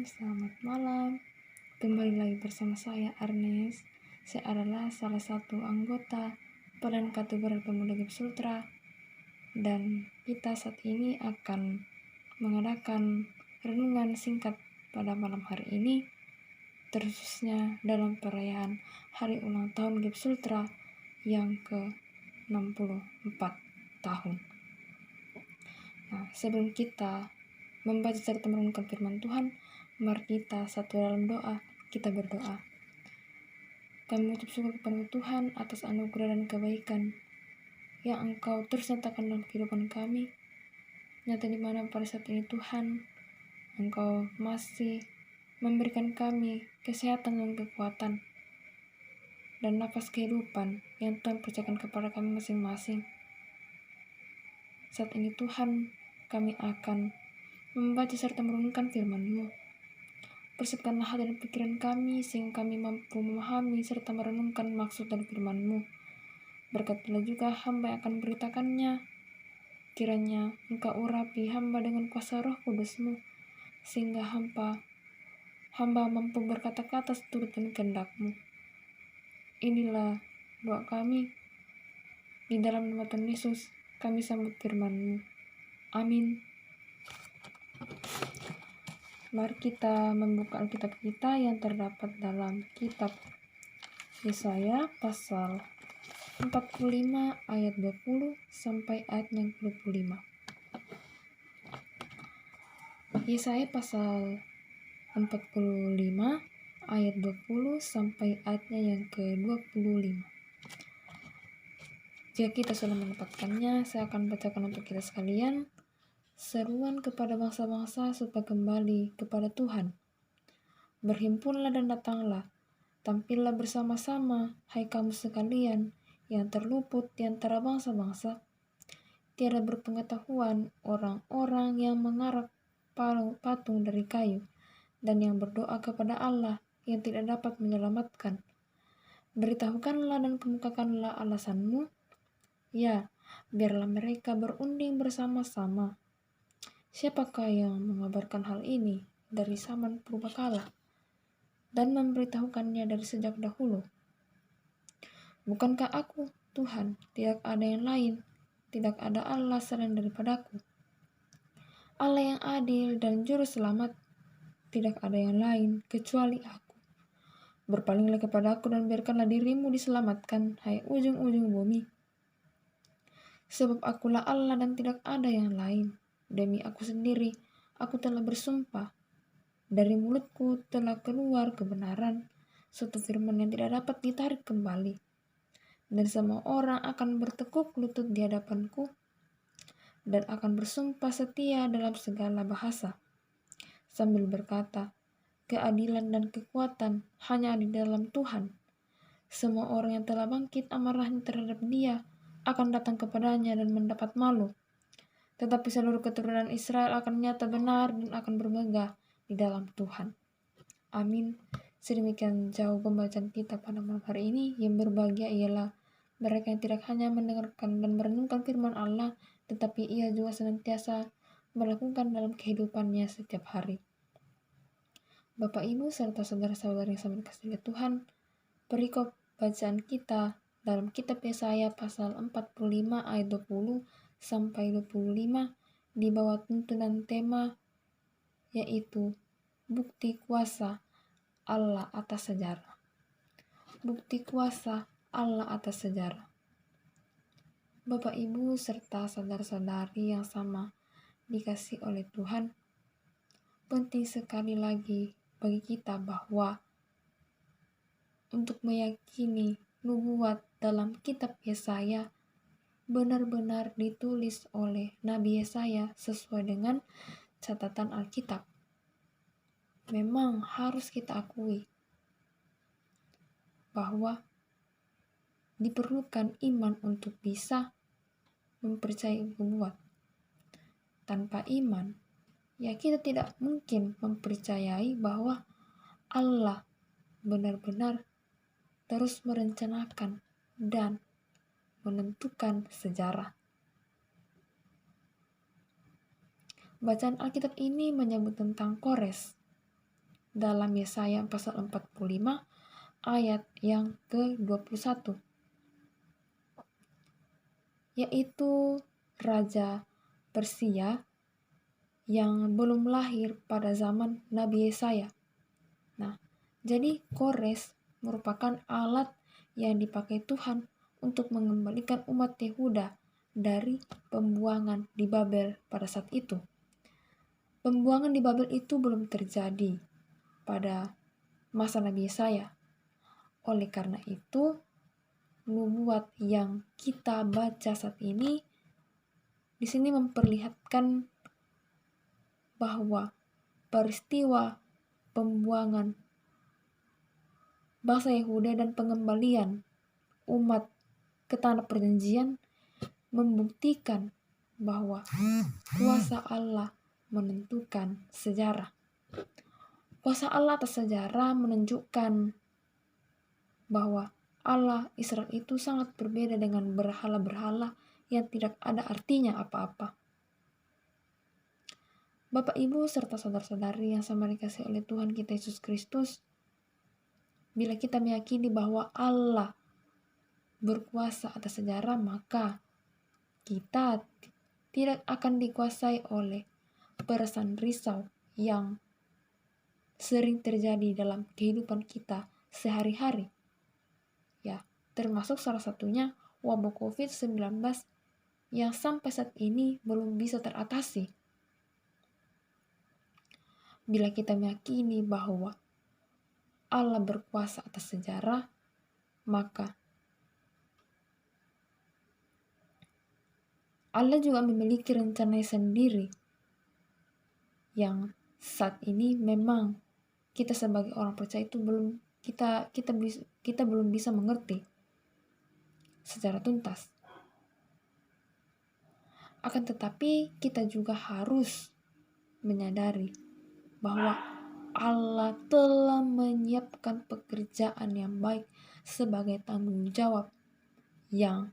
selamat malam. Kembali lagi bersama saya Arnes. Saya adalah salah satu anggota Badan Katedral Pemuda GIP Sultra, dan kita saat ini akan mengadakan renungan singkat pada malam hari ini, terkhususnya dalam perayaan Hari Ulang Tahun GIP Sultra yang ke-64 tahun. Nah, sebelum kita membaca serta merenungkan firman Tuhan, mari kita satu dalam doa. Kita berdoa. Kami mengucap syukur kepada Tuhan atas anugerah dan kebaikan yang Engkau terus nyatakan dalam kehidupan kami. Nyata di mana pada saat ini Tuhan, Engkau masih memberikan kami kesehatan dan kekuatan dan nafas kehidupan yang Tuhan percayakan kepada kami masing-masing. Saat ini Tuhan, kami akan membaca serta merenungkan firman-Mu. Persiapkanlah hati dan pikiran kami sehingga kami mampu memahami serta merenungkan maksud dari firman-Mu. Berkatilah juga hamba yang akan memberitakannya. Kiranya Engkau urapi hamba dengan kuasa Roh Kudus-Mu, sehingga hamba mampu berkata-kata seturut dengan kehendak-Mu. Inilah doa kami. Di dalam nama Tuhan Yesus, kami sambut firman-Mu. Amin. Mari kita membuka Alkitab kita yang terdapat dalam kitab Yesaya pasal 45 ayat 20 sampai ayat yang ke-25. Yesaya pasal 45 ayat 20 sampai ayatnya yang ke-25. Jika kita sudah mendapatkannya, saya akan bacakan untuk kita sekalian. Seruan kepada bangsa-bangsa supaya kembali kepada Tuhan. Berhimpunlah dan datanglah, tampillah bersama-sama, hai kamu sekalian yang terluput di antara bangsa-bangsa. Tiada berpengetahuan orang-orang yang mengarak patung dari kayu, dan yang berdoa kepada Allah yang tidak dapat menyelamatkan. Beritahukanlah dan kemukakanlah alasanmu. Ya, biarlah mereka berunding bersama-sama. Siapakah yang mengabarkan hal ini dari zaman purbakala dan memberitahukannya dari sejak dahulu? Bukankah aku, Tuhan, tidak ada yang lain, tidak ada Allah selain daripadaku. Allah yang adil dan juru selamat, tidak ada yang lain kecuali aku. Berpalinglah kepada aku dan biarkanlah dirimu diselamatkan, hai ujung-ujung bumi. Sebab akulah Allah dan tidak ada yang lain. Demi aku sendiri, aku telah bersumpah. Dari mulutku telah keluar kebenaran, suatu firman yang tidak dapat ditarik kembali. Dan semua orang akan bertekuk lutut di hadapanku, dan akan bersumpah setia dalam segala bahasa, sambil berkata, keadilan dan kekuatan hanya di dalam Tuhan. Semua orang yang telah bangkit amarahnya terhadap Dia akan datang kepadanya dan mendapat malu. Tetapi seluruh keturunan Israel akan nyata benar dan akan bermegah di dalam Tuhan. Amin. Sedemikian jauh pembacaan kita pada malam hari ini. Yang berbahagia ialah mereka yang tidak hanya mendengarkan dan merenungkan firman Allah, tetapi ia juga senantiasa melakukan dalam kehidupannya setiap hari. Bapak, Ibu, serta saudara-saudari yang sangat dikasihi Tuhan, perikop bacaan kita dalam kitab Yesaya pasal 45 ayat 20 sampai 25 di bawah tuntunan tema yaitu bukti kuasa Allah atas sejarah. Bukti kuasa Allah atas sejarah. Bapak, Ibu, serta saudara-saudari yang sama dikasih oleh Tuhan, penting sekali lagi bagi kita bahwa untuk meyakini nubuat dalam kitab Yesaya benar-benar ditulis oleh Nabi Yesaya sesuai dengan catatan Alkitab. Memang harus kita akui bahwa diperlukan iman untuk bisa mempercayai nubuat. Tanpa iman, ya kita tidak mungkin mempercayai bahwa Allah benar-benar terus merencanakan dan menentukan sejarah. Bacaan Alkitab ini menyebut tentang Kores. dalam Yesaya pasal 45 ayat yang ke-21, yaitu Raja Persia yang belum lahir pada zaman Nabi Yesaya. Nah, jadi Kores merupakan alat yang dipakai Tuhan untuk mengembalikan umat Yehuda dari pembuangan di Babel pada saat itu. Pembuangan di Babel itu belum terjadi pada masa Nabi Yesaya. Oleh karena itu, nubuat yang kita baca saat ini di sini memperlihatkan bahwa peristiwa pembuangan bangsa Yehuda dan pengembalian umat ke tanah perjanjian membuktikan bahwa kuasa Allah menentukan sejarah. Kuasa Allah atas sejarah menunjukkan bahwa Allah Israel itu sangat berbeda dengan berhala-berhala yang tidak ada artinya apa-apa. Bapak, Ibu, serta saudara-saudari yang sama dikasihi oleh Tuhan kita Yesus Kristus, bila kita meyakini bahwa Allah berkuasa atas sejarah, maka kita tidak akan dikuasai oleh perasaan risau yang sering terjadi dalam kehidupan kita sehari-hari. Ya, termasuk salah satunya wabah COVID-19 yang sampai saat ini belum bisa teratasi. Bila kita meyakini bahwa Allah berkuasa atas sejarah, maka Allah juga memiliki rencana sendiri yang saat ini memang kita sebagai orang percaya itu belum kita belum bisa mengerti secara tuntas. Akan tetapi kita juga harus menyadari bahwa Allah telah menyiapkan pekerjaan yang baik sebagai tanggung jawab yang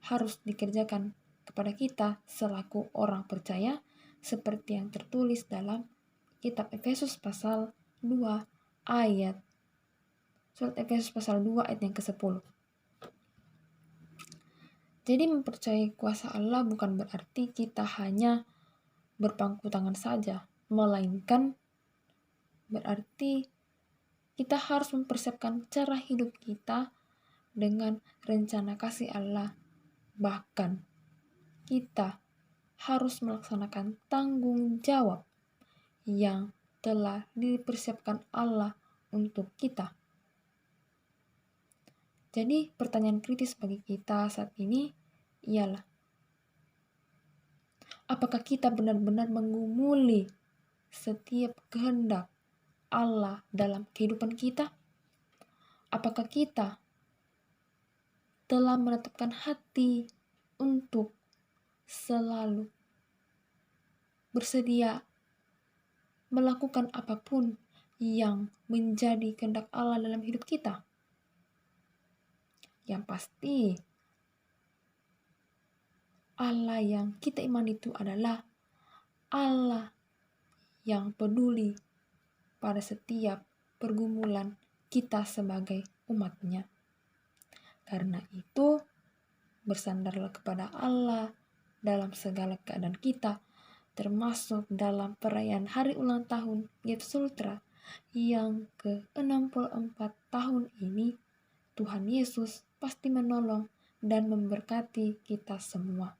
harus dikerjakan kepada kita selaku orang percaya, seperti yang tertulis dalam kitab Efesus pasal 2 ayat surat Efesus pasal 2 ayat yang ke-10. Jadi mempercayai kuasa Allah bukan berarti kita hanya berpangku tangan saja, melainkan berarti kita harus mempersiapkan cara hidup kita dengan rencana kasih Allah. Bahkan kita harus melaksanakan tanggung jawab yang telah dipersiapkan Allah untuk kita. Jadi pertanyaan kritis bagi kita saat ini ialah, apakah kita benar-benar mengumuli setiap kehendak Allah dalam kehidupan kita? Apakah kita telah menetapkan hati untuk selalu bersedia melakukan apapun yang menjadi kehendak Allah dalam hidup kita? Yang pasti, Allah yang kita imani itu adalah Allah yang peduli pada setiap pergumulan kita sebagai umat-Nya. Karena itu, bersandarlah kepada Allah dalam segala keadaan kita, termasuk dalam perayaan hari ulang tahun Yesus Ultra yang ke-64 tahun ini. Tuhan Yesus pasti menolong dan memberkati kita semua.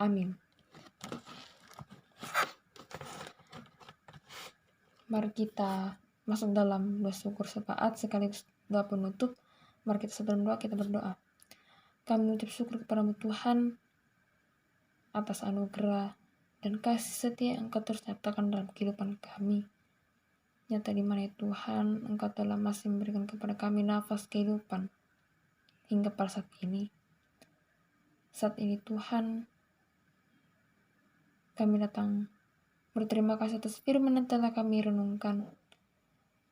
Amin. Mari kita masuk dalam doa syukur syafaat sekaligus doa penutup. Mari kita sebelum doa kita berdoa. Kami mengucap syukur kepadamu Tuhan atas anugerah dan kasih setia yang Engkau terus nyatakan dalam kehidupan kami. Nyata di mana Tuhan, Engkau telah masih memberikan kepada kami nafas kehidupan hingga pada saat ini. Saat ini Tuhan, kami datang berterima kasih atas firman yang telah kami renungkan.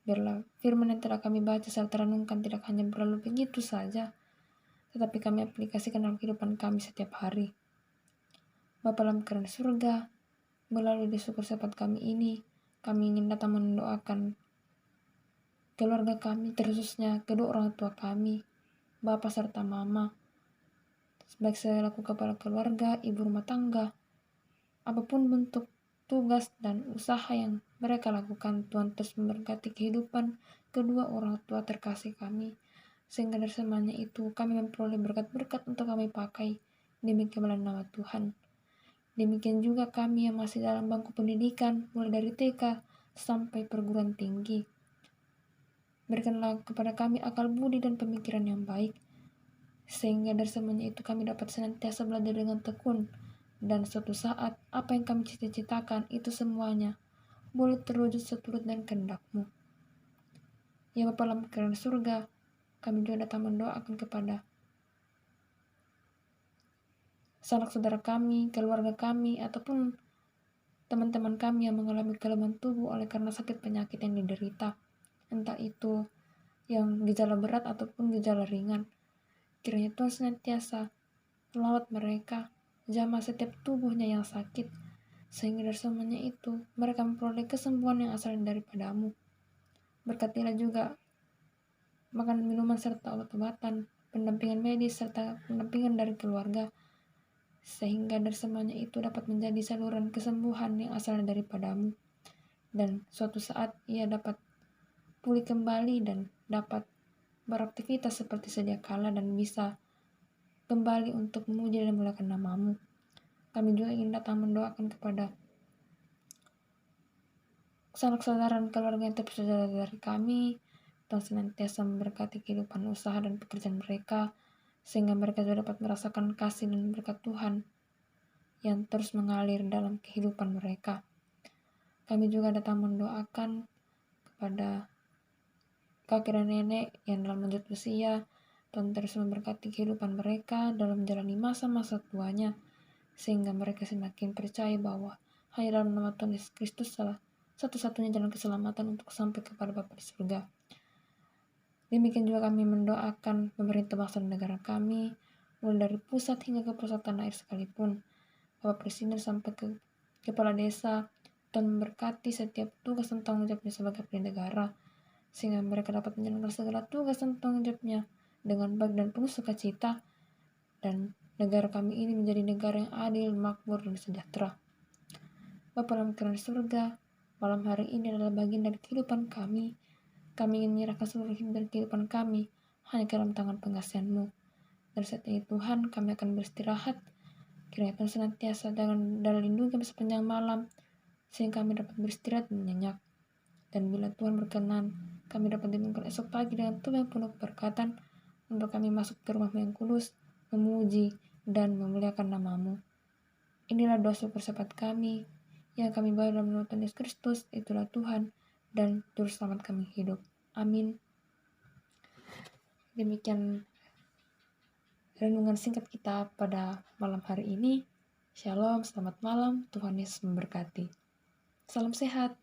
Biarlah firman yang telah kami baca serta renungkan tidak hanya berlalu begitu saja, tetapi kami aplikasikan dalam kehidupan kami setiap hari. Bapa dalam kerajaan surga, melalui doa syukur syafaat kami ini, kami ingin datang mendoakan keluarga kami, terkhususnya kedua orang tua kami, Bapak serta Mama, baik selaku kepala keluarga, ibu rumah tangga, apapun bentuk tugas dan usaha yang mereka lakukan. Tuhan terus memberkati kehidupan kedua orang tua terkasih kami, sehingga dari semuanya itu kami memperoleh berkat-berkat untuk kami pakai demi kemuliaan nama Tuhan. Demikian juga kami yang masih dalam bangku pendidikan, mulai dari TK sampai perguruan tinggi. Berikanlah kepada kami akal budi dan pemikiran yang baik, sehingga dari semuanya itu kami dapat senantiasa belajar dengan tekun, dan suatu saat apa yang kami cita-citakan itu semuanya boleh terwujud seturut dan kehendak-Mu. Ya Bapa dalam kerajaan surga, kami juga datang mendoakan kepada sanak saudara kami, keluarga kami, ataupun teman-teman kami yang mengalami kelemahan tubuh oleh karena sakit penyakit yang diderita, entah itu yang gejala berat ataupun gejala ringan. Kiranya Tuhan senantiasa melawat mereka, jamah setiap tubuhnya yang sakit, sehingga dari semuanya itu mereka memperoleh kesembuhan yang asal daripada-Mu. Berkatilah juga makan minuman serta obat-obatan, pendampingan medis serta pendampingan dari keluarga, sehingga dari semuanya itu dapat menjadi saluran kesembuhan yang asal daripada-Mu, dan suatu saat ia dapat pulih kembali dan dapat beraktivitas seperti sedia kala dan bisa kembali untuk memuji dan memuliakan nama-Mu. Kami juga ingin datang mendoakan kepada sanak saudara dan keluarga yang terpisah dari kami. Tuhan senantiasa memberkati kehidupan usaha dan pekerjaan mereka, sehingga mereka juga dapat merasakan kasih dan berkat Tuhan yang terus mengalir dalam kehidupan mereka. Kami juga datang mendoakan kepada kakek dan nenek yang dalam lanjut usia. Tuhan terus memberkati kehidupan mereka dalam menjalani masa-masa tuanya, sehingga mereka semakin percaya bahwa hanya dalam nama Tuhan Yesus Kristus salah satu-satunya jalan keselamatan untuk sampai kepada Bapa di surga. Demikian juga kami mendoakan pemerintah bangsa dan negara kami, mulai dari pusat hingga ke pusat tanah air sekalipun, Bapak Presiden sampai ke kepala desa, dan memberkati setiap tugas dan tanggung jawabnya sebagai abdi negara, sehingga mereka dapat menjalankan segala tugas dan tanggung jawabnya dengan baik dan penuh sukacita, dan negara kami ini menjadi negara yang adil, makmur, dan sejahtera. Bapa dalam kerajaan surga, malam hari ini adalah bagian dari kehidupan kami. Kami ingin menyerahkan seluruh hidup dan kehidupan kami hanya ke dalam tangan pengasihan-Mu. Dari saat ini Tuhan, kami akan beristirahat. Kiranya Tuhan senantiasa dan lindungi kami sepanjang malam, sehingga kami dapat beristirahat dan nyenyak. Dan bila Tuhan berkenan, kami dapat dibangunkan esok pagi dengan tubuh yang penuh keberkatan, untuk kami masuk ke rumah-Mu yang kudus, memuji dan memuliakan nama-Mu. Inilah doa syukur syafaat kami, yang kami bawa dalam nama Tuhan Yesus Kristus, itulah Tuhan dan Juru Selamat kami hidup. Amin. Demikian renungan singkat kita pada malam hari ini. Shalom, selamat malam, Tuhan Yesus memberkati. Salam sehat.